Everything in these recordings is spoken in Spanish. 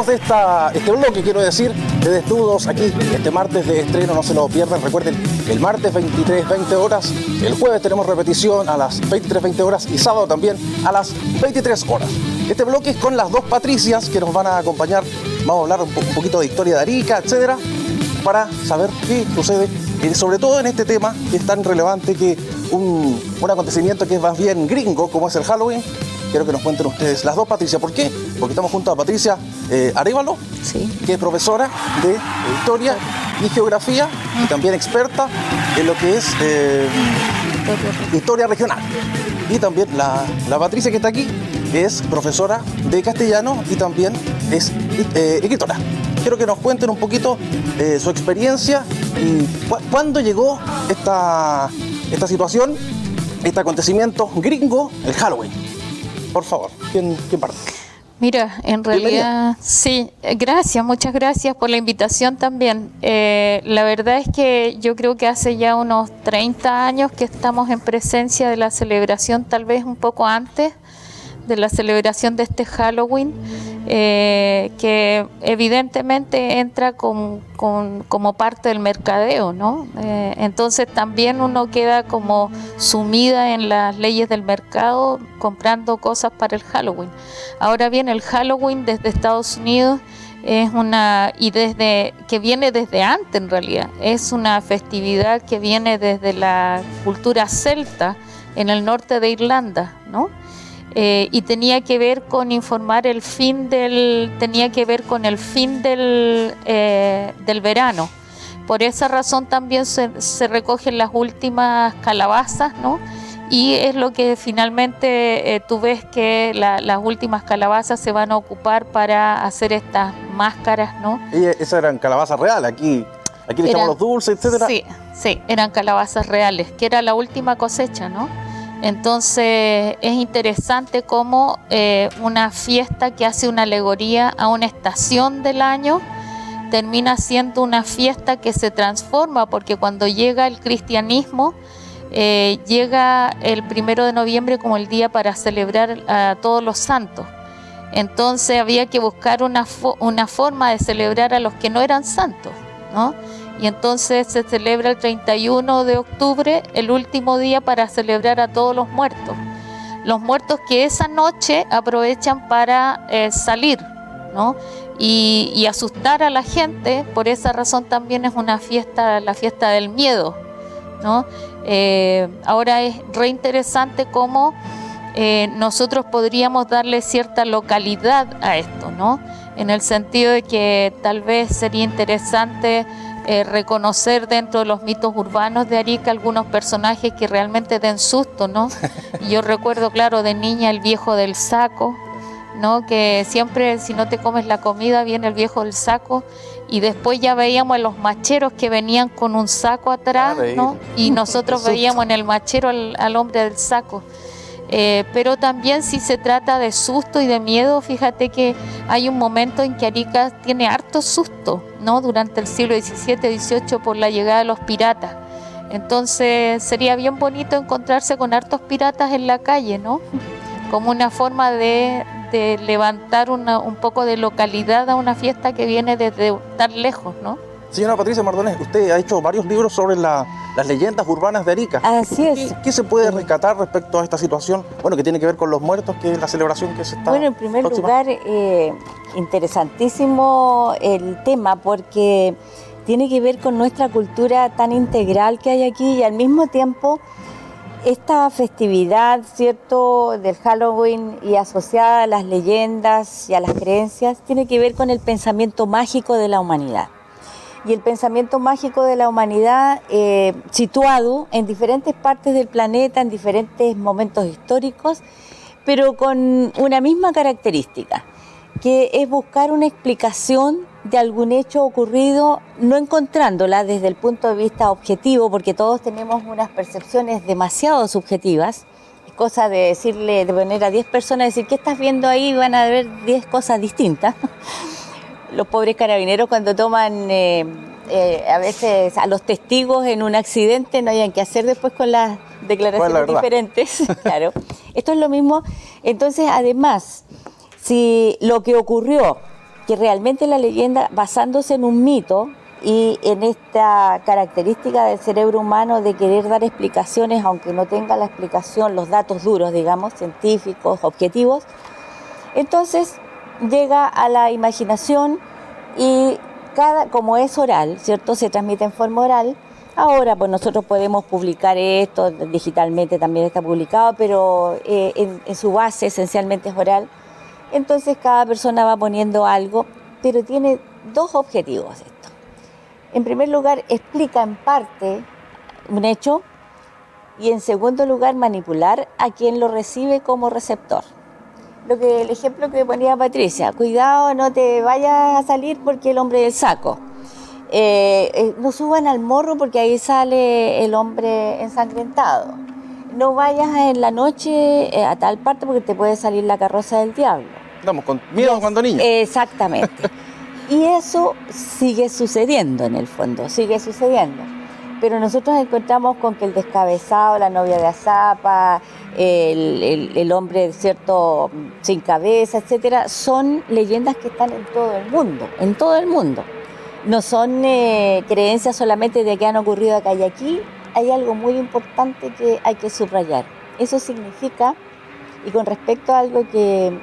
Continuamos este bloque, quiero decir, de Desnudos aquí, este martes de estreno, no se lo pierdan. Recuerden, el martes 23, 20 horas, el jueves tenemos repetición a las 23, 20 horas y sábado también a las 23 horas. Este bloque es con las dos Patricias que nos van a acompañar. Vamos a hablar un poquito de historia de Arica, etcétera, para saber qué sucede, sobre todo en este tema que es tan relevante, que un acontecimiento que es más bien gringo, como es el Halloween. Quiero que nos cuenten ustedes, las dos Patricias. ¿Por qué? Porque estamos junto a Patricia Arévalo, sí, que es profesora de Historia y Geografía y también experta en lo que es Historia Regional. Y también la Patricia que está aquí es profesora de Castellano y también es escritora. Quiero que nos cuenten un poquito su experiencia y cuándo llegó esta situación, este acontecimiento gringo, el Halloween. Por favor, ¿quién parte? Mira, en realidad, sí, gracias, muchas gracias por la invitación también. La verdad es que yo creo que hace ya unos 30 años que estamos en presencia de la celebración, tal vez un poco antes de la celebración de este Halloween, que evidentemente entra como parte del mercadeo, ¿no? Entonces también uno queda como sumida en las leyes del mercado comprando cosas para el Halloween. Ahora bien, el Halloween desde Estados Unidos es que viene desde antes en realidad, es una festividad que viene desde la cultura celta en el norte de Irlanda, ¿no? Y tenía que ver con del verano. Por esa razón también se recogen las últimas calabazas, ¿no? Y es lo que finalmente tú ves que las últimas calabazas se van a ocupar para hacer estas máscaras, ¿no? Y esas eran calabazas reales, aquí le echamos los dulces, etcétera. Sí, eran calabazas reales, que era la última cosecha, ¿no? Entonces es interesante cómo una fiesta que hace una alegoría a una estación del año termina siendo una fiesta que se transforma, porque cuando llega el cristianismo, llega el 1 de noviembre como el día para celebrar a todos los santos. Entonces había que buscar una forma de celebrar a los que no eran santos, ¿no? Y entonces se celebra el 31 de octubre, el último día, para celebrar a todos los muertos. Los muertos que esa noche aprovechan para salir, ¿no? Y asustar a la gente. Por esa razón también es una fiesta, la fiesta del miedo, ¿no? Ahora es re interesante cómo nosotros podríamos darle cierta localidad a esto, ¿no? En el sentido de que tal vez sería interesante reconocer dentro de los mitos urbanos de Arica algunos personajes que realmente den susto, ¿no? Yo recuerdo, claro, de niña el viejo del saco, ¿no? Que siempre, si no te comes la comida, viene el viejo del saco. Y después ya veíamos a los macheros que venían con un saco atrás, ¿no? Y nosotros veíamos en el machero al hombre del saco. Pero también si se trata de susto y de miedo, fíjate que hay un momento en que Arica tiene harto susto, ¿no? Durante el siglo XVII, XVIII, por la llegada de los piratas. Entonces sería bien bonito encontrarse con hartos piratas en la calle, ¿no? Como una forma de levantar un poco de localidad a una fiesta que viene desde tan lejos, ¿no? Señora Patricia Mardones, usted ha hecho varios libros sobre las leyendas urbanas de Arica. Así es. ¿Qué se puede rescatar respecto a esta situación? Bueno, que tiene que ver con los muertos, que es la celebración que se está... Bueno, en primer lugar, interesantísimo el tema, porque tiene que ver con nuestra cultura tan integral que hay aquí, y al mismo tiempo esta festividad, ¿cierto?, del Halloween y asociada a las leyendas y a las creencias, tiene que ver con el pensamiento mágico de la humanidad. Y el pensamiento mágico de la humanidad situado en diferentes partes del planeta, en diferentes momentos históricos, pero con una misma característica, que es buscar una explicación de algún hecho ocurrido, no encontrándola desde el punto de vista objetivo, porque todos tenemos unas percepciones demasiado subjetivas. Es cosa de poner a 10 personas, decir, ¿qué estás viendo ahí? Van a ver 10 cosas distintas. Los pobres carabineros, cuando toman a veces a los testigos en un accidente, no hayan qué hacer después con las declaraciones diferentes. Claro. Esto es lo mismo. Entonces, además, si lo que ocurrió que realmente la leyenda, basándose en un mito y en esta característica del cerebro humano de querer dar explicaciones, aunque no tenga la explicación, los datos duros, digamos, científicos, objetivos, entonces llega a la imaginación y como es oral, ¿cierto? Se transmite en forma oral. Ahora pues nosotros podemos publicar esto, digitalmente también está publicado, pero en su base esencialmente es oral. Entonces cada persona va poniendo algo, pero tiene dos objetivos esto. En primer lugar, explica en parte un hecho y en segundo lugar, manipular a quien lo recibe como receptor. El ejemplo que ponía Patricia, cuidado, no te vayas a salir porque el hombre del saco. No suban al morro porque ahí sale el hombre ensangrentado. No vayas en la noche a tal parte porque te puede salir la carroza del diablo. Estamos con miedo cuando niños. Exactamente. Y eso sigue sucediendo en el fondo, sigue sucediendo. Pero nosotros encontramos con que el descabezado, la novia de azapa, el hombre cierto sin cabeza, etcétera, son leyendas que están en todo el mundo, en todo el mundo. No son creencias solamente de que han ocurrido acá y aquí. Hay algo muy importante que hay que subrayar. Eso significa, y con respecto a algo que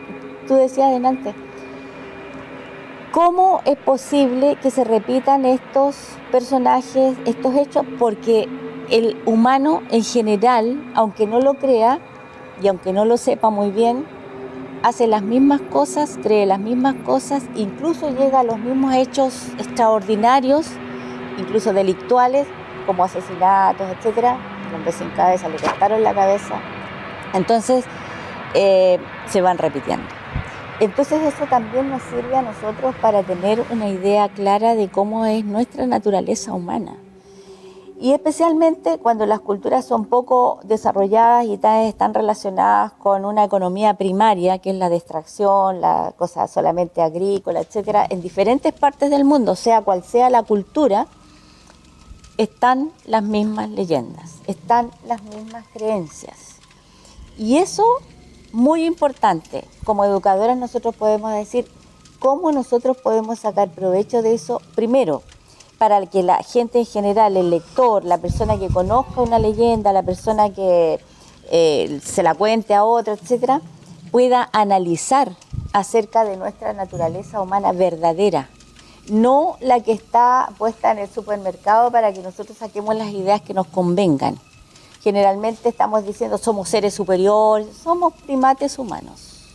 tú decías delante, ¿cómo es posible que se repitan estos personajes, estos hechos? Porque el humano en general, aunque no lo crea y aunque no lo sepa muy bien, hace las mismas cosas, cree las mismas cosas, incluso llega a los mismos hechos extraordinarios, incluso delictuales, como asesinatos, etcétera. El hombre sin cabeza, le cortaron la cabeza. Entonces, se van repitiendo. Entonces eso también nos sirve a nosotros para tener una idea clara de cómo es nuestra naturaleza humana. Y especialmente cuando las culturas son poco desarrolladas y están relacionadas con una economía primaria, que es la de extracción, la cosa solamente agrícola, etcétera, en diferentes partes del mundo, sea cual sea la cultura, están las mismas leyendas, están las mismas creencias. Y eso, muy importante, como educadoras nosotros podemos decir cómo nosotros podemos sacar provecho de eso, primero, para que la gente en general, el lector, la persona que conozca una leyenda, la persona que se la cuente a otra, etcétera, pueda analizar acerca de nuestra naturaleza humana verdadera, no la que está puesta en el supermercado para que nosotros saquemos las ideas que nos convengan. Generalmente estamos diciendo somos seres superiores, somos primates humanos,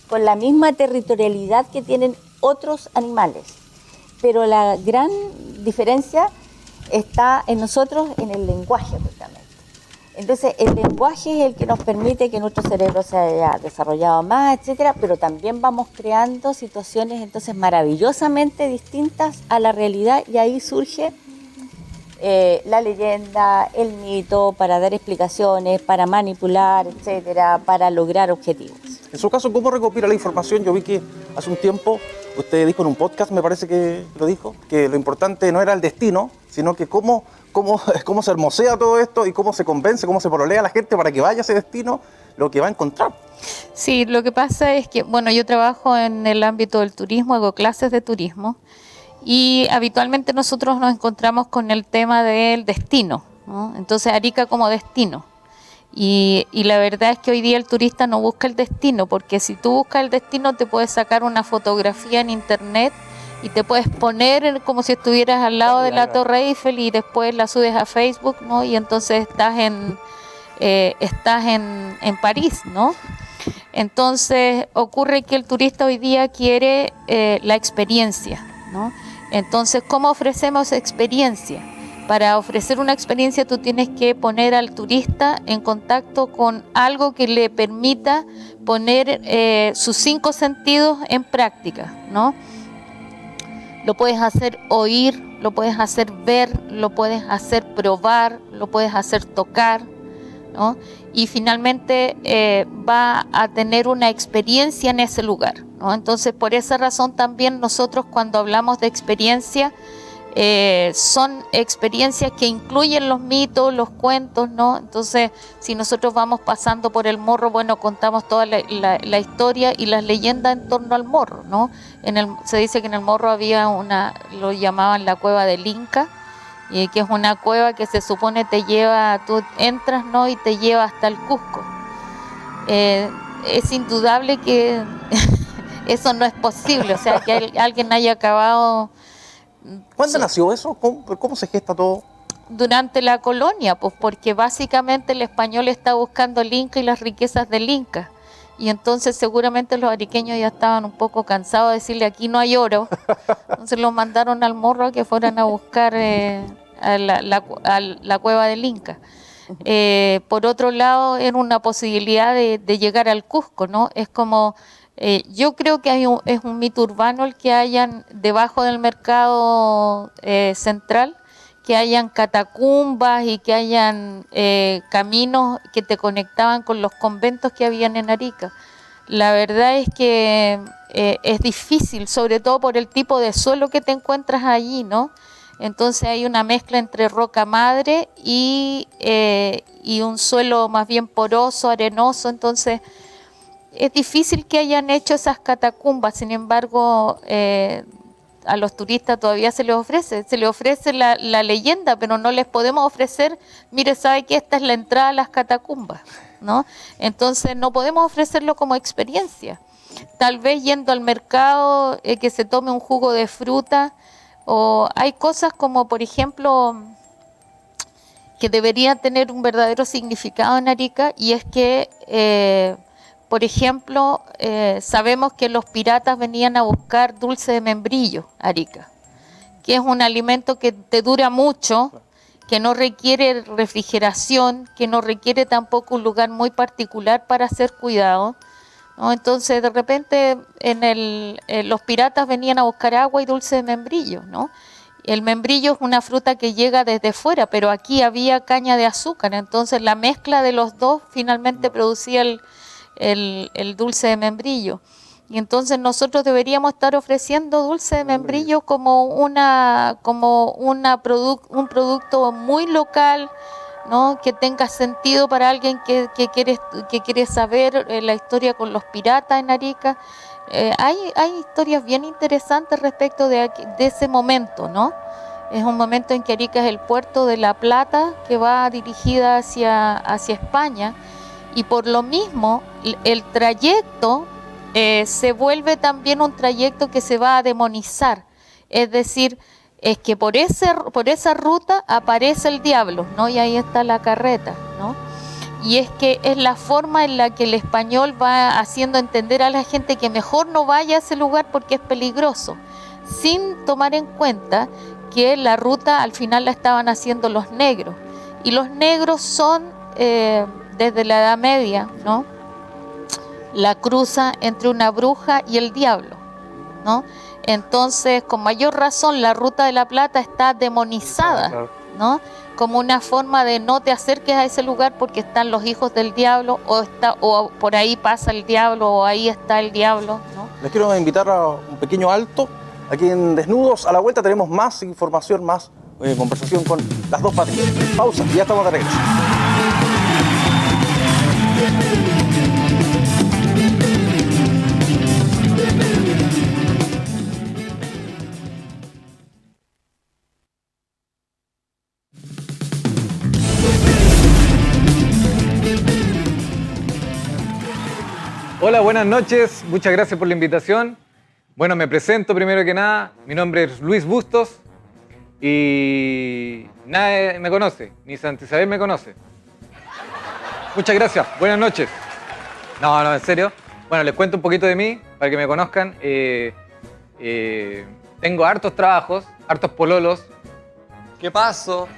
con la misma territorialidad que tienen otros animales. Pero la gran diferencia está en nosotros, en el lenguaje justamente. Entonces, el lenguaje es el que nos permite que nuestro cerebro se haya desarrollado más, etcétera, pero también vamos creando situaciones entonces maravillosamente distintas a la realidad y ahí surge la leyenda, el mito, para dar explicaciones, para manipular, etcétera, para lograr objetivos. En su caso, ¿cómo recopila la información? Yo vi que hace un tiempo usted dijo en un podcast, me parece que lo dijo, que lo importante no era el destino, sino que cómo se hermosea todo esto y cómo se convence, cómo se pololea a la gente para que vaya a ese destino, lo que va a encontrar. Sí, lo que pasa es que, bueno, yo trabajo en el ámbito del turismo, hago clases de turismo y habitualmente nosotros nos encontramos con el tema del destino, ¿no? Entonces Arica como destino. Y la verdad es que hoy día el turista no busca el destino, porque si tú buscas el destino te puedes sacar una fotografía en internet y te puedes poner como si estuvieras al lado de la Torre Eiffel y después la subes a Facebook, ¿no? Y entonces estás en París, ¿no? Entonces ocurre que el turista hoy día quiere la experiencia, ¿no? Entonces, ¿cómo ofrecemos experiencia? Para ofrecer una experiencia tú tienes que poner al turista en contacto con algo que le permita poner sus 5 sentidos en práctica, ¿no? Lo puedes hacer oír, lo puedes hacer ver, lo puedes hacer probar, lo puedes hacer tocar, ¿no? Y finalmente va a tener una experiencia en ese lugar, ¿no? Entonces, por esa razón también nosotros cuando hablamos de experiencia, son experiencias que incluyen los mitos, los cuentos, ¿no? Entonces, si nosotros vamos pasando por el morro, bueno, contamos toda la historia y las leyendas en torno al morro, ¿no? Se dice que en el morro había lo llamaban la cueva del Inca, que es una cueva que se supone tú entras, ¿no? Y te lleva hasta el Cusco. Es indudable que eso no es posible, o sea, que alguien haya acabado... ¿Cuándo nació eso? ¿Cómo se gesta todo? Durante la colonia, pues porque básicamente el español está buscando el Inca y las riquezas del Inca. Y entonces seguramente los ariqueños ya estaban un poco cansados de decirle aquí no hay oro. Entonces los mandaron al morro a que fueran a buscar a la cueva del Inca. Por otro lado, era una posibilidad de llegar al Cusco, ¿no? Es como... yo creo que es un mito urbano el que hayan debajo del mercado central, que hayan catacumbas y que hayan caminos que te conectaban con los conventos que habían en Arica. La verdad es que es difícil, sobre todo por el tipo de suelo que te encuentras allí, ¿no? Entonces hay una mezcla entre roca madre y un suelo más bien poroso, arenoso, entonces... Es difícil que hayan hecho esas catacumbas, sin embargo, a los turistas todavía se les ofrece la leyenda, pero no les podemos ofrecer, mire, sabe que esta es la entrada a las catacumbas, ¿no? Entonces no podemos ofrecerlo como experiencia. Tal vez yendo al mercado, que se tome un jugo de fruta, o hay cosas como, por ejemplo, que deberían tener un verdadero significado en Arica, y es que... por ejemplo, sabemos que los piratas venían a buscar dulce de membrillo a Arica, que es un alimento que te dura mucho, que no requiere refrigeración, que no requiere tampoco un lugar muy particular para ser cuidado, ¿no? Entonces, de repente, los piratas venían a buscar agua y dulce de membrillo, ¿no? El membrillo es una fruta que llega desde fuera, pero aquí había caña de azúcar, entonces la mezcla de los dos finalmente producía el dulce de membrillo. Y entonces nosotros deberíamos estar ofreciendo dulce de membrillo como un producto muy local, ¿no? Que tenga sentido para alguien que quiere saber la historia con los piratas en Arica. Hay historias bien interesantes respecto de ese momento, ¿no? Es un momento en que Arica es el puerto de La Plata que va dirigida hacia España. Y por lo mismo, el trayecto se vuelve también un trayecto que se va a demonizar. Es decir, es que por esa ruta aparece el diablo, ¿no? Y ahí está la carreta, ¿no? Y es que es la forma en la que el español va haciendo entender a la gente que mejor no vaya a ese lugar porque es peligroso, sin tomar en cuenta que la ruta al final la estaban haciendo los negros. Y los negros son... desde la Edad Media, ¿no? La cruza entre una bruja y el diablo, ¿no? Entonces, con mayor razón, la Ruta de la Plata está demonizada, ¿no? Como una forma de no te acerques a ese lugar porque están los hijos del diablo, o por ahí pasa el diablo, o ahí está el diablo, ¿no? Les quiero invitar a un pequeño alto aquí en Desnudos. A la vuelta tenemos más información, más conversación con las dos patrias. Pausa y ya estamos de regreso. Hola, buenas noches. Muchas gracias por la invitación. Bueno, me presento primero que nada. Mi nombre es Luis Bustos y nadie me conoce, ni Santa Isabel me conoce. Muchas gracias. Buenas noches. No, en serio. Bueno, les cuento un poquito de mí para que me conozcan. Tengo hartos trabajos, hartos pololos. ¿Qué pasó?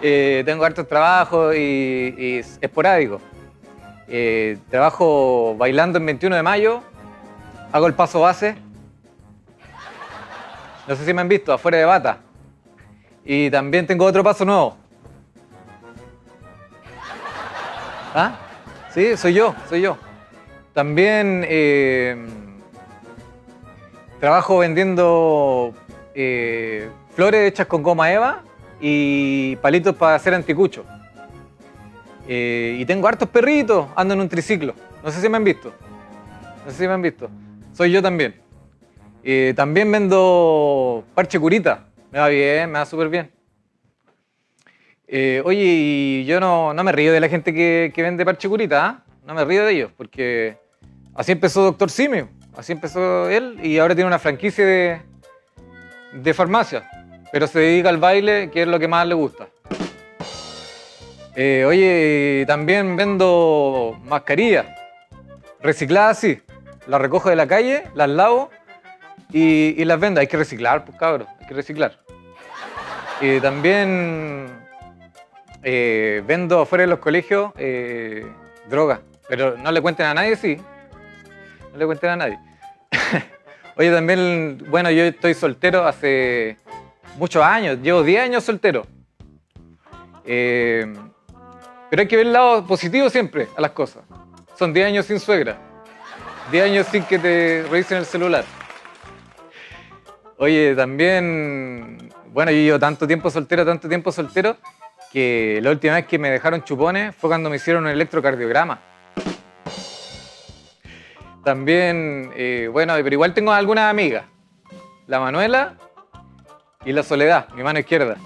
Tengo hartos trabajos y esporádicos. Trabajo bailando en 21 de mayo, hago el paso base. No sé si me han visto, afuera de bata. Y también tengo otro paso nuevo. ¿Ah? Sí, soy yo. También trabajo vendiendo flores hechas con goma eva y palitos para hacer anticucho. Y tengo hartos perritos, ando en un triciclo. No sé si me han visto. Soy yo también. También vendo parche curita. Me va bien, me va súper bien. Oye, y yo no me río de la gente que vende parche curita, ¿eh? No me río de ellos, porque así empezó Dr. Simio. Así empezó él y ahora tiene una franquicia de farmacia. Pero se dedica al baile, que es lo que más le gusta. Oye, también vendo mascarillas recicladas así. Las recojo de la calle, las lavo y las vendo. Hay que reciclar, pues cabros, hay que reciclar. También vendo afuera de los colegios droga. Pero no le cuenten a nadie, sí. No le cuenten a nadie. Oye, también, bueno, yo estoy soltero hace muchos años. Llevo 10 años soltero. Pero hay que ver el lado positivo siempre a las cosas. Son 10 años sin suegra. 10 años sin que te revisen el celular. Oye, también, bueno, yo llevo tanto tiempo soltero, que la última vez que me dejaron chupones fue cuando me hicieron un electrocardiograma. También, bueno, pero igual tengo algunas amigas. La Manuela y la Soledad, mi mano izquierda.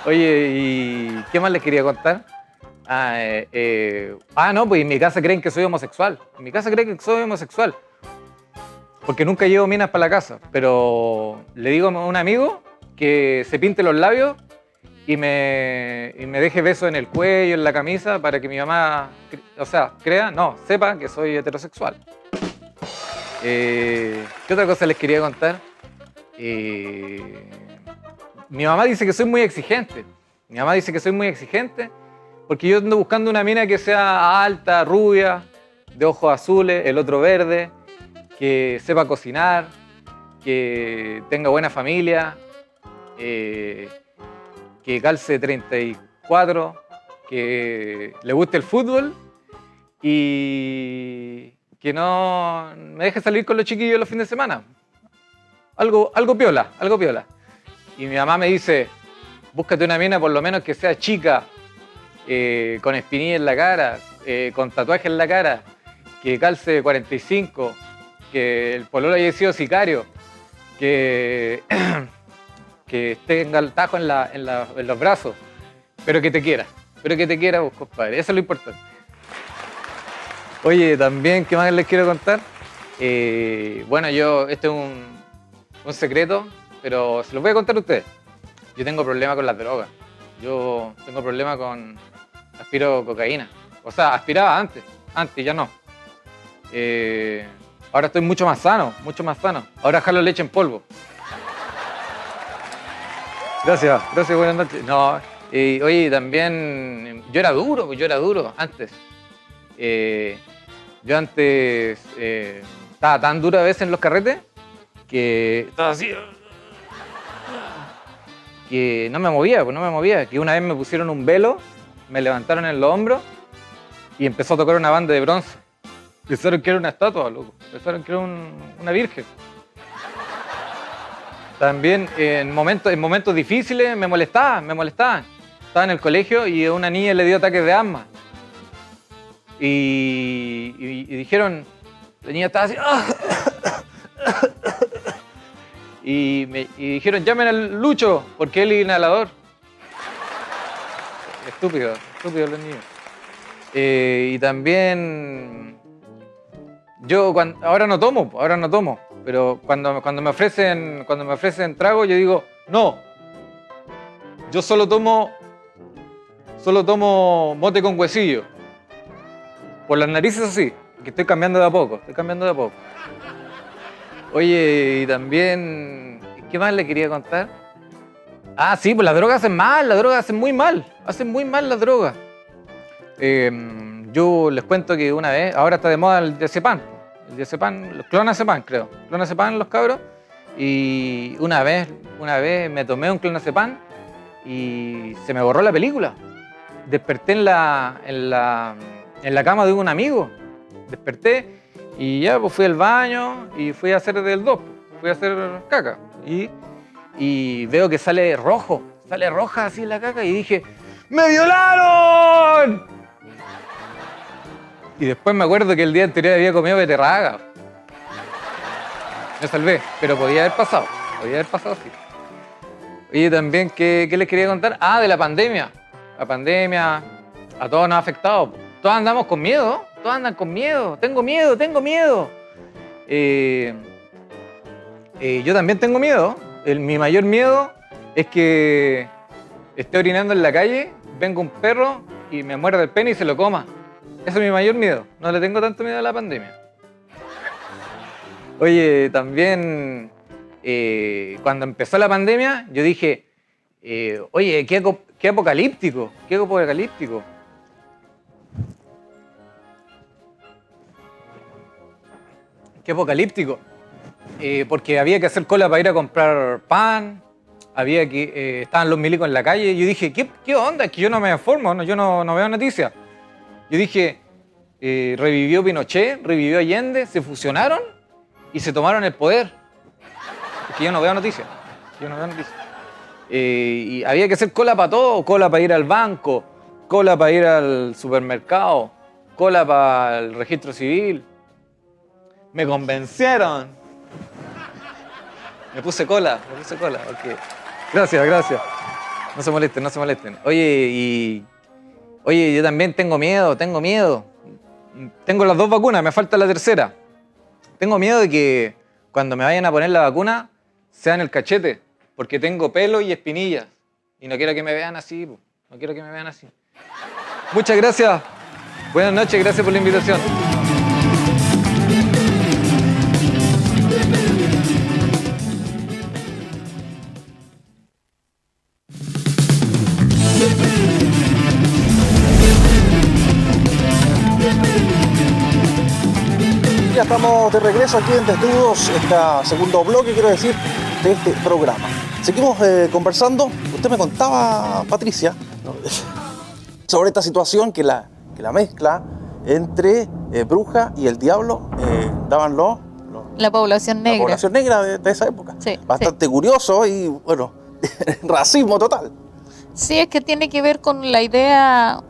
Oye, ¿y qué más les quería contar? No, pues en mi casa creen que soy homosexual. Porque nunca llevo minas para la casa. Pero le digo a un amigo que se pinte los labios y me deje besos en el cuello, en la camisa, para que mi mamá, sepa que soy heterosexual. ¿Qué otra cosa les quería contar? Mi mamá dice que soy muy exigente. Porque yo ando buscando una mina que sea alta, rubia, de ojos azules, el otro verde, que sepa cocinar, que tenga buena familia, que calce 34, que le guste el fútbol y que no me deje salir con los chiquillos los fines de semana. Algo piola. Y mi mamá me dice, búscate una mina por lo menos que sea chica, con espinilla en la cara, con tatuaje en la cara, que calce 45, que el pololo haya sido sicario, que tenga el tajo en los brazos, pero que te quiera vos, compadre. Eso es lo importante. Oye, también, ¿qué más les quiero contar? Bueno, este es un secreto, pero se los voy a contar a ustedes. Yo tengo problemas con las drogas. Yo tengo problemas con... Aspiro cocaína. O sea, aspiraba antes ya no. Ahora estoy mucho más sano. Ahora jalo leche en polvo. Gracias, buenas noches. No, oye, también yo era duro antes. Yo antes estaba tan duro a veces en los carretes que estaba así, que no me movía, que una vez me pusieron un velo, me levantaron en los hombros y empezó a tocar una banda de bronce. Pensaron que era una estatua, loco. Pensaron que era una virgen. También en momentos difíciles me molestaban. Estaba en el colegio y a una niña le dio ataques de asma. Y dijeron, la niña estaba así. Y dijeron, llamen al Lucho, porque él es inhalador. Estúpido los niños. Y también, ahora no tomo, pero cuando me ofrecen trago, yo digo, no. Yo solo tomo mote con huesillo. Por las narices así, que estoy cambiando de a poco. Oye, y también, ¿qué más le quería contar? Sí, pues las drogas hacen muy mal las drogas. Yo les cuento que una vez, ahora está de moda el diazepam, clonazepam creo, los cabros, y una vez me tomé un clonazepam y se me borró la película. Desperté en la cama de un amigo, y ya pues fui al baño y fui a hacer del 2. fui a hacer caca. Y veo que sale roja así la caca y dije, ¡me violaron! Y después me acuerdo que el día anterior había comido beterraga. Me salvé, pero podía haber pasado sí. Oye, también, ¿qué les quería contar? Ah, de la pandemia. La pandemia a todos nos ha afectado. Todos andamos con miedo, todos andan con miedo. Tengo miedo. Yo también tengo miedo. Mi mayor miedo es que esté orinando en la calle, venga un perro y me muerda el pene y se lo coma. Ese es mi mayor miedo. No le tengo tanto miedo a la pandemia. Oye, también cuando empezó la pandemia, yo dije, oye, qué apocalíptico. Qué apocalíptico. Porque había que hacer cola para ir a comprar pan, estaban los milicos en la calle. Y yo dije, ¿qué onda? Es que yo no me informo, yo no veo noticias. Yo dije, revivió Pinochet, revivió Allende, se fusionaron y se tomaron el poder. Es que yo no veo noticias. Y había que hacer cola para todo, cola para ir al banco, cola para ir al supermercado, cola para el registro civil. Me convencieron. Me puse cola. Okay. Gracias. No se molesten. Oye, yo también tengo miedo. Tengo las 2 vacunas, me falta la tercera. Tengo miedo de que cuando me vayan a poner la vacuna sea en el cachete, porque tengo pelo y espinillas. Y no quiero que me vean así. Muchas gracias. Buenas noches, gracias por la invitación. Ya estamos de regreso aquí en Desnudos, segundo bloque, quiero decir, de este programa. Seguimos conversando. Usted me contaba, Patricia, ¿no?, sobre esta situación que la mezcla entre bruja y el diablo daban la población negra. La población negra de esa época. Sí, bastante curioso y, bueno, racismo total. Sí, es que tiene que ver con la idea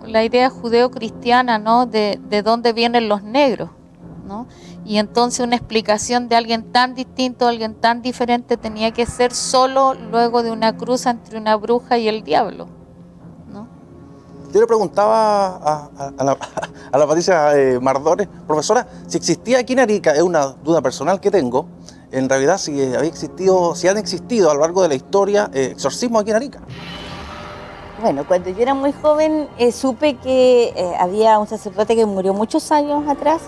judeo-cristiana, ¿no? De dónde vienen los negros, ¿no? Y entonces una explicación de alguien tan distinto, alguien tan diferente, tenía que ser solo luego de una cruz entre una bruja y el diablo, ¿no? Yo le preguntaba a la Patricia Mardones, profesora, si existía aquí en Arica, es una duda personal que tengo, en realidad si han existido a lo largo de la historia exorcismos aquí en Arica. Bueno, cuando yo era muy joven supe que había un sacerdote que murió muchos años atrás.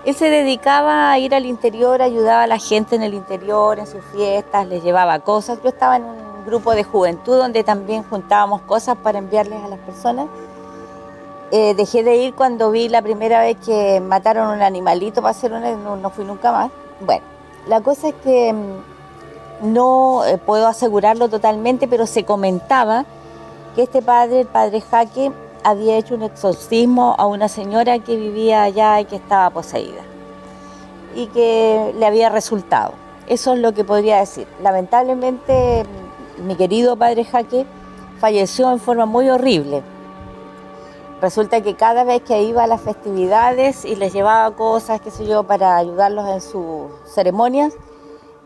Él se dedicaba a ir al interior, ayudaba a la gente en el interior, en sus fiestas, les llevaba cosas. Yo estaba en un grupo de juventud donde también juntábamos cosas para enviarles a las personas. Dejé de ir cuando vi la primera vez que mataron un animalito para hacer no fui nunca más. Bueno, la cosa es que no puedo asegurarlo totalmente, pero se comentaba que este padre, el padre Jaque, había hecho un exorcismo a una señora que vivía allá y que estaba poseída y que le había resultado. Eso es lo que podría decir. Lamentablemente, mi querido padre Jaque falleció en forma muy horrible. Resulta que cada vez que iba a las festividades y les llevaba cosas, qué sé yo, para ayudarlos en sus ceremonias,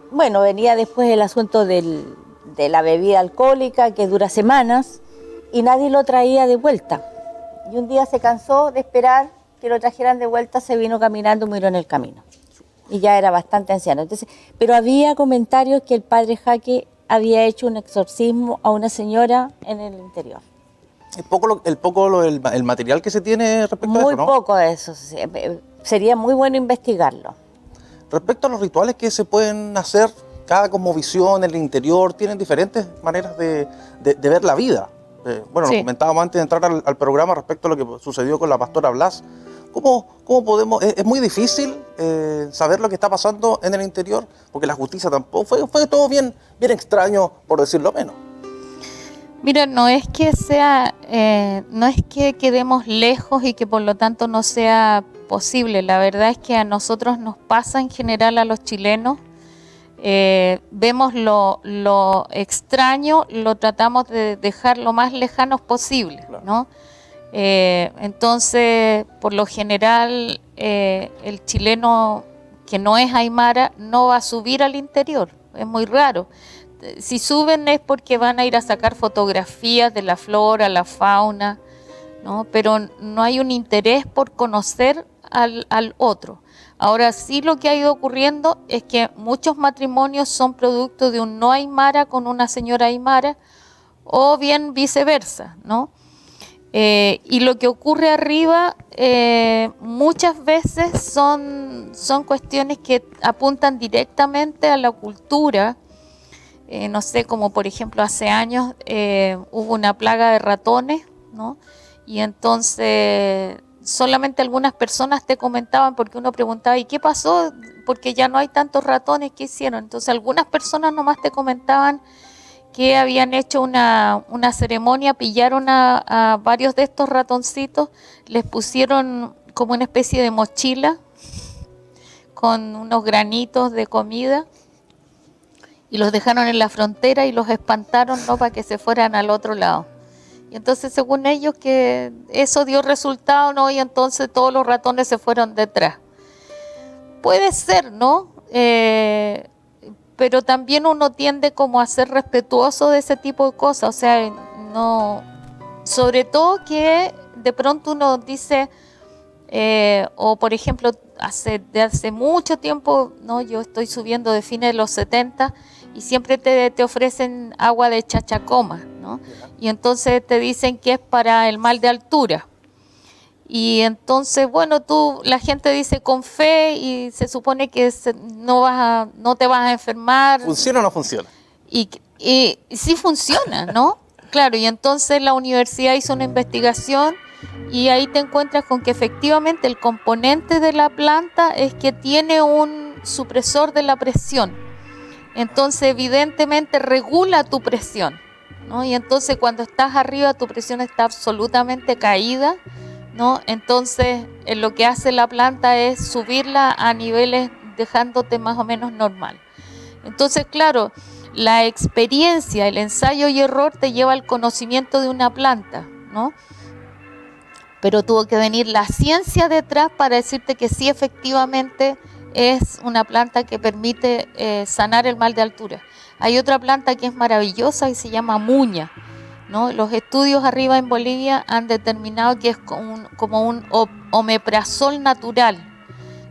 bueno, venía después el asunto de la bebida alcohólica que dura semanas y nadie lo traía de vuelta. Y un día se cansó de esperar que lo trajeran de vuelta, se vino caminando y murió en el camino. Y ya era bastante anciano. Entonces, pero había comentarios que el padre Jaque había hecho un exorcismo a una señora en el interior. El material que se tiene respecto a eso, ¿no? Muy poco de eso. Sería muy bueno investigarlo. Respecto a los rituales que se pueden hacer, cada cosmovisión en el interior tienen diferentes maneras de ver la vida. Bueno, sí. Lo comentábamos antes de entrar al programa respecto a lo que sucedió con la pastora Blas. ¿Cómo podemos? Es muy difícil saber lo que está pasando en el interior, porque la justicia tampoco fue todo bien extraño, por decirlo menos. Mira, no es que quedemos lejos y que por lo tanto no sea posible. La verdad es que a nosotros nos pasa en general, a los chilenos, vemos lo extraño, lo tratamos de dejar lo más lejanos posible, ¿no? Entonces, por lo general, el chileno que no es aymara no va a subir al interior, es muy raro. Si suben es porque van a ir a sacar fotografías de la flora, la fauna, ¿no? Pero no hay un interés por conocer al otro. Ahora sí, lo que ha ido ocurriendo es que muchos matrimonios son producto de un no aymara con una señora aymara, o bien viceversa, ¿no? Y lo que ocurre arriba muchas veces son cuestiones que apuntan directamente a la cultura. No sé, como por ejemplo hace años hubo una plaga de ratones, ¿no? Y entonces solamente algunas personas te comentaban, porque uno preguntaba, ¿y qué pasó? Porque ya no hay tantos ratones, ¿qué hicieron? Entonces algunas personas nomás te comentaban que habían hecho una ceremonia, pillaron a varios de estos ratoncitos, les pusieron como una especie de mochila con unos granitos de comida y los dejaron en la frontera y los espantaron, ¿no?, para que se fueran al otro lado. Y entonces, según ellos, que eso dio resultado, ¿no? Y entonces todos los ratones se fueron detrás. Puede ser, ¿no? Pero también uno tiende como a ser respetuoso de ese tipo de cosas. O sea, no, sobre todo que de pronto uno dice, o por ejemplo, hace mucho tiempo, ¿no? Yo estoy subiendo de fines de los 70 y siempre te ofrecen agua de chachacoma, ¿no? Y entonces te dicen que es para el mal de altura. Y entonces, bueno, la gente dice con fe y se supone que no te vas a enfermar. ¿Funciona o no funciona? Y sí funciona, ¿no? Claro, y entonces la universidad hizo una investigación y ahí te encuentras con que efectivamente el componente de la planta es que tiene un supresor de la presión. Entonces, evidentemente, regula tu presión, ¿no? Y entonces, cuando estás arriba, tu presión está absolutamente caída, ¿no? Entonces, lo que hace la planta es subirla a niveles dejándote más o menos normal. Entonces, claro, la experiencia, el ensayo y error te lleva al conocimiento de una planta, ¿no? Pero tuvo que venir la ciencia detrás para decirte que sí, efectivamente, es una planta que permite sanar el mal de altura. Hay otra planta que es maravillosa y se llama muña, ¿no? Los estudios arriba en Bolivia han determinado que es como un omeprazol natural.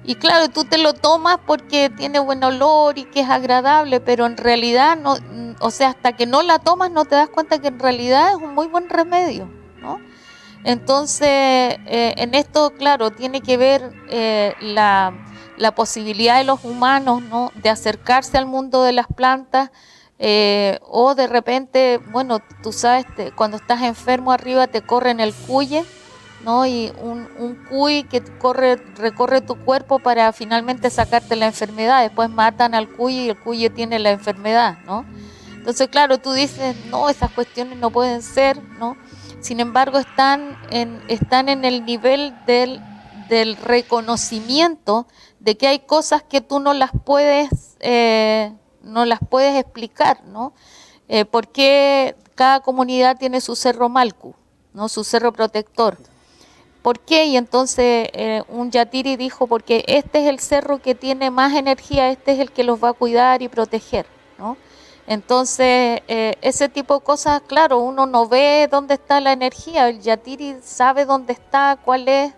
Y claro, tú te lo tomas porque tiene buen olor y que es agradable, pero en realidad, no, o sea, hasta que no la tomas no te das cuenta que en realidad es un muy buen remedio, ¿no? Entonces, en esto, claro, tiene que ver la posibilidad de los humanos, ¿no?, de acercarse al mundo de las plantas, o de repente, bueno, tú sabes, cuando estás enfermo arriba te corren el cuye, ¿no? Y un cuy que recorre tu cuerpo para finalmente sacarte la enfermedad. Después matan al cuy y el cuy tiene la enfermedad, ¿no? Entonces, claro, tú dices, no, esas cuestiones no pueden ser, ¿no? Sin embargo, están en el nivel del reconocimiento de que hay cosas que tú no las puedes explicar, ¿no? Porque cada comunidad tiene su cerro Malcu, ¿no?, su cerro protector. ¿Por qué? Y entonces un yatiri dijo, porque este es el cerro que tiene más energía, este es el que los va a cuidar y proteger, ¿no? Entonces, ese tipo de cosas, claro, uno no ve dónde está la energía, el yatiri sabe dónde está, cuál es,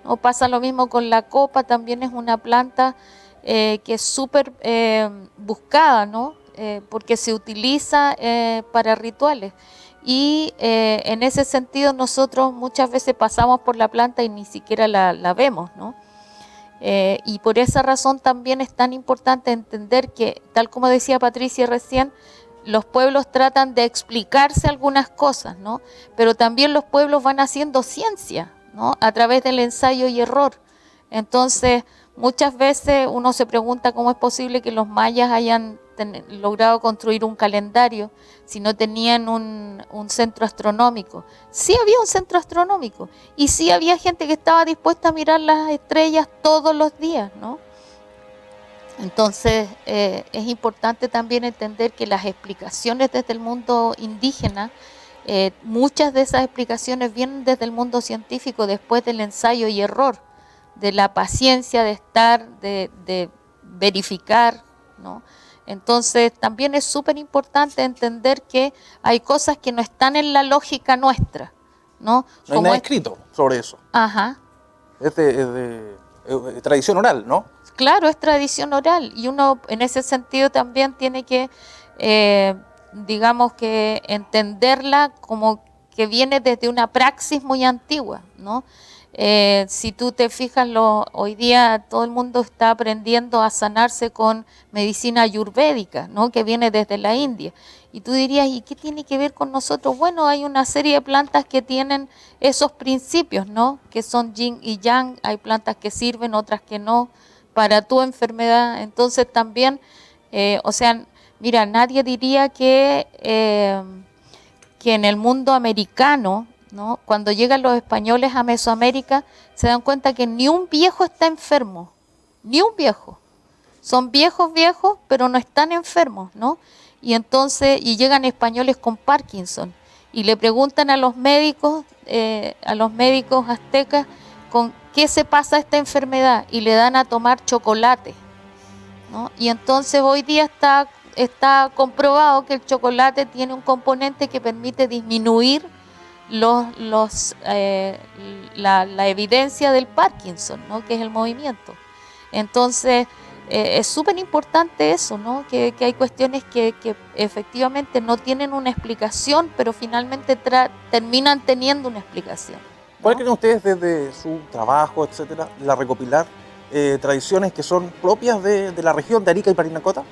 ¿no? Pasa lo mismo con la copa, también es una planta que es súper buscada, ¿no? Porque se utiliza para rituales. Y en ese sentido nosotros muchas veces pasamos por la planta y ni siquiera la vemos, ¿no? Y por esa razón también es tan importante entender que, tal como decía Patricia recién, los pueblos tratan de explicarse algunas cosas, ¿no? Pero también los pueblos van haciendo ciencia, ¿no?, a través del ensayo y error. Entonces, muchas veces uno se pregunta cómo es posible que los mayas hayan logrado construir un calendario si no tenían un centro astronómico. Sí había un centro astronómico y sí había gente que estaba dispuesta a mirar las estrellas todos los días, ¿no? Entonces, es importante también entender que las explicaciones desde el mundo indígena, muchas de esas explicaciones vienen desde el mundo científico después del ensayo y error, de la paciencia de estar, de verificar, ¿no? Entonces, también es súper importante entender que hay cosas que no están en la lógica nuestra, ¿no? No hay nada escrito sobre eso. Ajá. Es de tradición oral, ¿no? Claro, es tradición oral y uno en ese sentido también tiene que, digamos que entenderla como que viene desde una praxis muy antigua, ¿no? Si tú te fijas, hoy día todo el mundo está aprendiendo a sanarse con medicina ayurvédica, ¿no? Que viene desde la India. Y tú dirías, ¿y qué tiene que ver con nosotros? Bueno, hay una serie de plantas que tienen esos principios, ¿no? Que son yin y yang, hay plantas que sirven, otras que no, para tu enfermedad. Entonces también, o sea, mira, nadie diría que en el mundo americano, ¿no? Cuando llegan los españoles a Mesoamérica, se dan cuenta que ni un viejo está enfermo, ni un viejo. Son viejos, pero no están enfermos, ¿no? Y entonces, y llegan españoles con Parkinson, y le preguntan a los médicos aztecas, ¿con qué se pasa esta enfermedad? Y le dan a tomar chocolate, ¿no? Y entonces hoy día está comprobado que el chocolate tiene un componente que permite disminuir la evidencia del Parkinson, ¿no? Que es el movimiento. Entonces, es súper importante eso, ¿no? Que hay cuestiones que efectivamente no tienen una explicación, pero finalmente terminan teniendo una explicación, ¿no? ¿Cuál creen ustedes desde su trabajo, etcétera, la recopilar tradiciones que son propias de la región de Arica y Parinacota?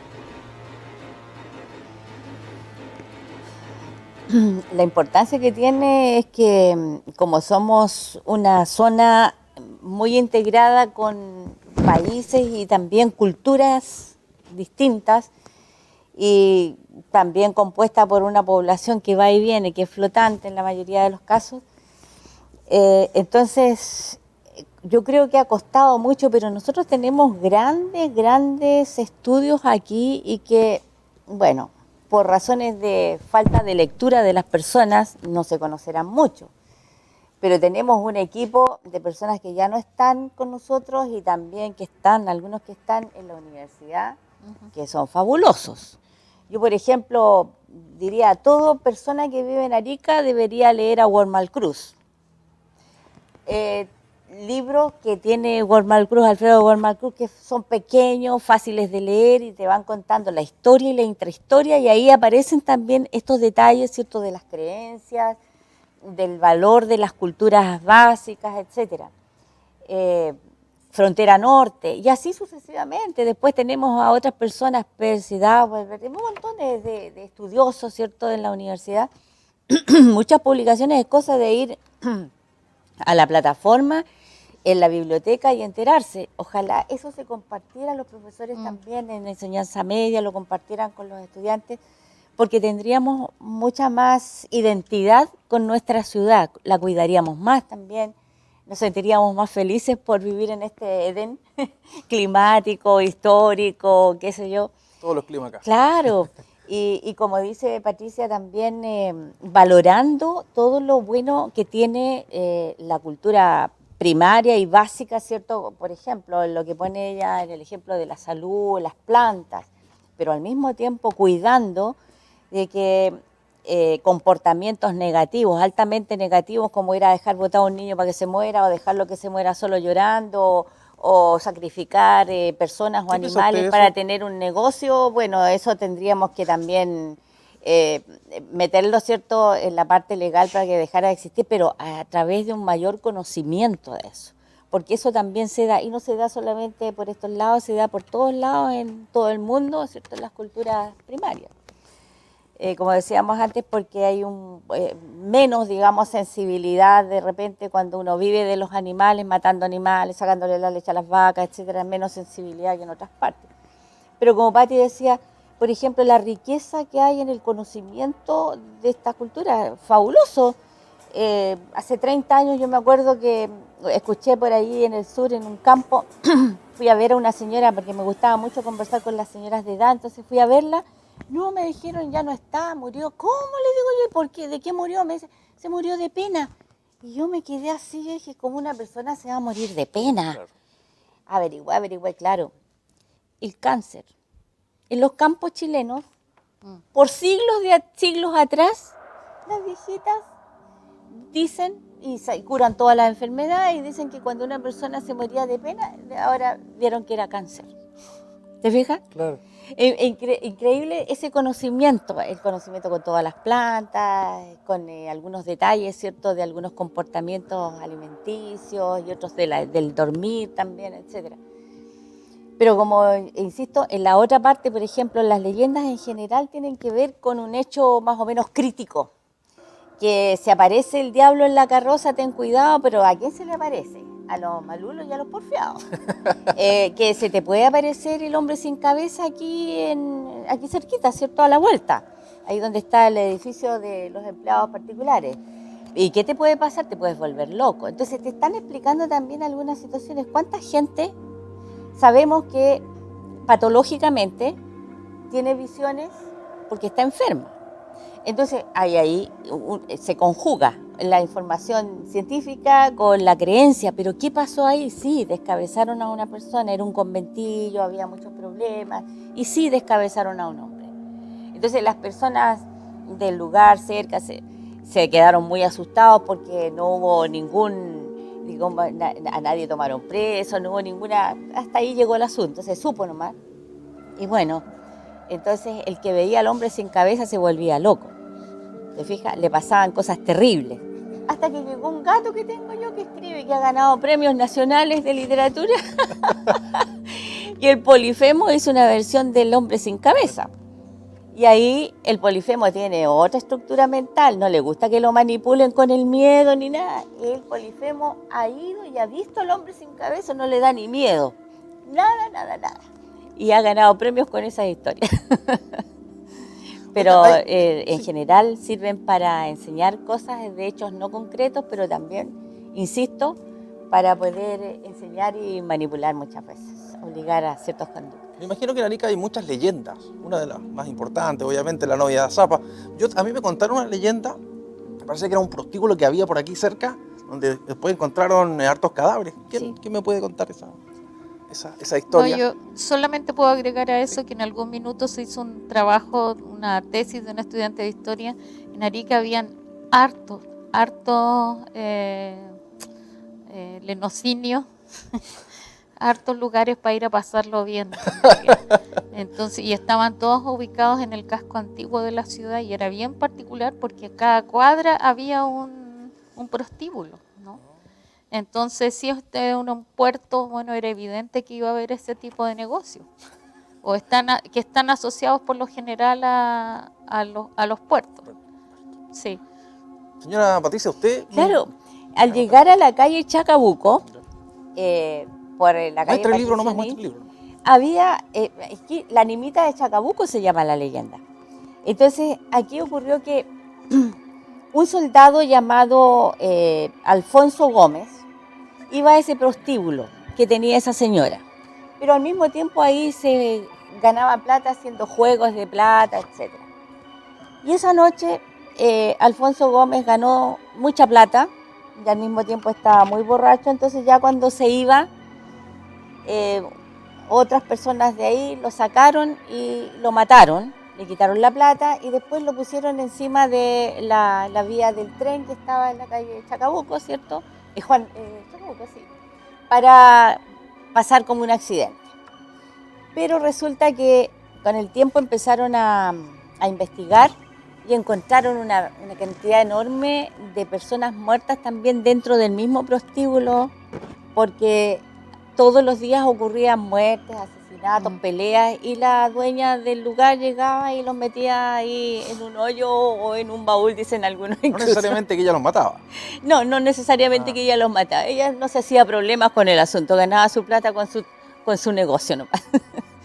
La importancia que tiene es que como somos una zona muy integrada con países y también culturas distintas y también compuesta por una población que va y viene, que es flotante en la mayoría de los casos, entonces yo creo que ha costado mucho, pero nosotros tenemos grandes estudios aquí y que, bueno, por razones de falta de lectura de las personas no se conocerán mucho. Pero tenemos un equipo de personas que ya no están con nosotros y también algunos que están en la universidad, que son fabulosos. Yo, por ejemplo, diría a toda persona que vive en Arica debería leer a Wormal Cruz. Libros que tiene Wormal Cruz, Alfredo Wormal Cruz, que son pequeños, fáciles de leer y te van contando la historia y la intrahistoria, y ahí aparecen también estos detalles, ¿cierto?, de las creencias, del valor de las culturas básicas, etcétera. Frontera Norte, y así sucesivamente. Después tenemos a otras personas, Percy Dawes, un montón de estudiosos, ¿cierto?, en la universidad. Muchas publicaciones, es cosa de ir a la plataforma, en la biblioteca y enterarse. Ojalá eso se compartiera, los profesores también en enseñanza media, lo compartieran con los estudiantes, porque tendríamos mucha más identidad con nuestra ciudad, la cuidaríamos más también, nos sentiríamos más felices por vivir en este Edén climático, histórico, qué sé yo. Todos los climas acá. Claro, y como dice Patricia, también valorando todo lo bueno que tiene la cultura primaria y básica, ¿cierto? Por ejemplo, lo que pone ella en el ejemplo de la salud, las plantas, pero al mismo tiempo cuidando de que comportamientos negativos, altamente negativos, como ir a dejar botado a un niño para que se muera, o dejarlo que se muera solo llorando, o sacrificar personas o animales para tener un negocio, bueno, eso tendríamos que también meterlo, ¿cierto?, en la parte legal para que dejara de existir, pero a través de un mayor conocimiento de eso, porque eso también se da, y no se da solamente por estos lados, se da por todos lados en todo el mundo, ¿cierto?, en las culturas primarias. Como decíamos antes, porque hay menos, digamos, sensibilidad de repente cuando uno vive de los animales, matando animales, sacándole la leche a las vacas, etcétera, menos sensibilidad que en otras partes. Pero como Pati decía, por ejemplo, la riqueza que hay en el conocimiento de esta cultura, fabuloso. hace 30 años yo me acuerdo que escuché por ahí en el sur, en un campo, fui a ver a una señora porque me gustaba mucho conversar con las señoras de edad, entonces fui a verla. No, me dijeron, ya no está, murió. ¿Cómo? Le digo yo, ¿por qué? ¿De qué murió? Me dice, se murió de pena. Y yo me quedé así, y dije, ¿cómo una persona se va a morir de pena? Claro. Averigüé, claro. El cáncer. En los campos chilenos, por siglos atrás, las viejitas dicen, y curan todas las enfermedades, y dicen que cuando una persona se moría de pena, ahora vieron que era cáncer. ¿Te fijas? Claro. Increíble ese conocimiento, el conocimiento con todas las plantas, con algunos detalles, ¿cierto?, de algunos comportamientos alimenticios y otros del dormir también, etcétera. Pero como insisto, en la otra parte, por ejemplo, las leyendas en general tienen que ver con un hecho más o menos crítico, que si aparece el diablo en la carroza, ten cuidado, pero ¿a quién se le aparece? A los malulos y a los porfiados. Que se te puede aparecer el hombre sin cabeza aquí cerquita, ¿cierto? A la vuelta, ahí donde está el edificio de los empleados particulares. ¿Y qué te puede pasar? Te puedes volver loco. Entonces te están explicando también algunas situaciones. ¿Cuánta gente sabemos que patológicamente tiene visiones porque está enferma? Entonces ahí se conjuga la información científica con la creencia, pero ¿qué pasó ahí? Sí, descabezaron a una persona, era un conventillo, había muchos problemas, y sí descabezaron a un hombre. Entonces las personas del lugar cerca se quedaron muy asustados porque no hubo a nadie tomaron preso, no hubo ninguna, hasta ahí llegó el asunto, se supo nomás. Y bueno, entonces el que veía al hombre sin cabeza se volvía loco. ¿Te fijas? Le pasaban cosas terribles. Hasta que llegó un gato que tengo yo que escribe, que ha ganado premios nacionales de literatura. Y el Polifemo hizo una versión del hombre sin cabeza. Y ahí el Polifemo tiene otra estructura mental, no le gusta que lo manipulen con el miedo ni nada. Y el Polifemo ha ido y ha visto al hombre sin cabeza, no le da ni miedo. Nada. Y ha ganado premios con esas historias. Pero en general sirven para enseñar cosas de hechos no concretos, pero también, insisto, para poder enseñar y manipular muchas veces, obligar a ciertos conductos. Me imagino que en Arica hay muchas leyendas, una de las más importantes, obviamente, la novia de Azapa. A mí me contaron una leyenda, me parece que era un prostíbulo que había por aquí cerca, donde después encontraron hartos cadáveres. ¿Quién me puede contar esa historia? No, yo solamente puedo agregar a eso que en algún minuto se hizo un trabajo, una tesis de un estudiante de historia. En Arica habían hartos lenocinios, hartos lugares para ir a pasarlo bien. Entonces, y estaban todos ubicados en el casco antiguo de la ciudad y era bien particular porque cada cuadra había un prostíbulo, ¿no? Entonces, si usted es un puerto, bueno, era evidente que iba a haber ese tipo de negocio. O que están asociados por lo general a los puertos. Sí. Señora Patricia, usted... Claro, al llegar a la calle Chacabuco, por la calle muestra el libro nomás, muestra el libro. Había, la animita de Chacabuco se llama la leyenda. Entonces, aquí ocurrió que un soldado llamado Alfonso Gómez iba a ese prostíbulo que tenía esa señora, pero al mismo tiempo ahí se ganaba plata haciendo juegos de plata, etc. Y esa noche Alfonso Gómez ganó mucha plata y al mismo tiempo estaba muy borracho, entonces ya cuando se iba, otras personas de ahí lo sacaron y lo mataron, le quitaron la plata y después lo pusieron encima de la vía del tren que estaba en la calle Chacabuco, ¿cierto? Chacabuco, sí, para pasar como un accidente. Pero resulta que con el tiempo empezaron a investigar y encontraron una cantidad enorme de personas muertas también dentro del mismo prostíbulo, porque todos los días ocurrían muertes, asesinatos, peleas, y la dueña del lugar llegaba y los metía ahí en un hoyo o en un baúl, dicen algunos. No necesariamente que ella los mataba. No necesariamente que ella los mataba. Ella no se hacía problemas con el asunto, ganaba su plata con su negocio nomás.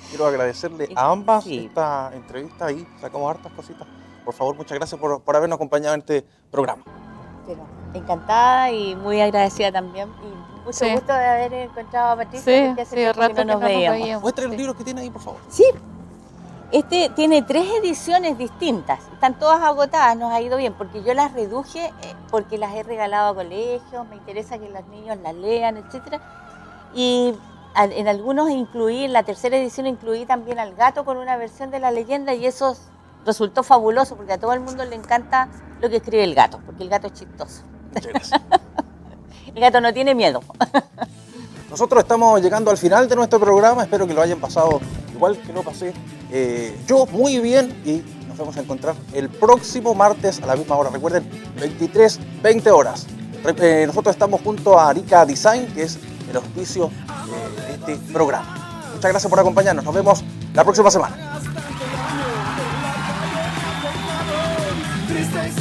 Quiero agradecerle a ambas esta entrevista y sacamos hartas cositas. Por favor, muchas gracias por habernos acompañado en este programa. pero encantada y muy agradecida también. Y mucho Sí. gusto de haber encontrado a Patricia, Sí, porque hace sí, tiempo rato que no nos veíamos. Muestre los sí. libros que tiene ahí, por favor. Sí, este tiene 3 ediciones distintas, están todas agotadas, nos ha ido bien, porque yo las reduje porque las he regalado a colegios, me interesa que los niños las lean, etcétera. Y en algunos incluí, en la tercera edición incluí también al gato con una versión de la leyenda y eso resultó fabuloso porque a todo el mundo le encanta lo que escribe el gato, porque el gato es chistoso. Muchas gracias. El gato no tiene miedo. Nosotros estamos llegando al final de nuestro programa, espero que lo hayan pasado igual que lo pasé yo muy bien y nos vamos a encontrar el próximo martes a la misma hora. Recuerden, 23-20 horas. Nosotros estamos junto a Arica Design, que es el auspicio de este programa. Muchas gracias por acompañarnos, nos vemos la próxima semana. Triste y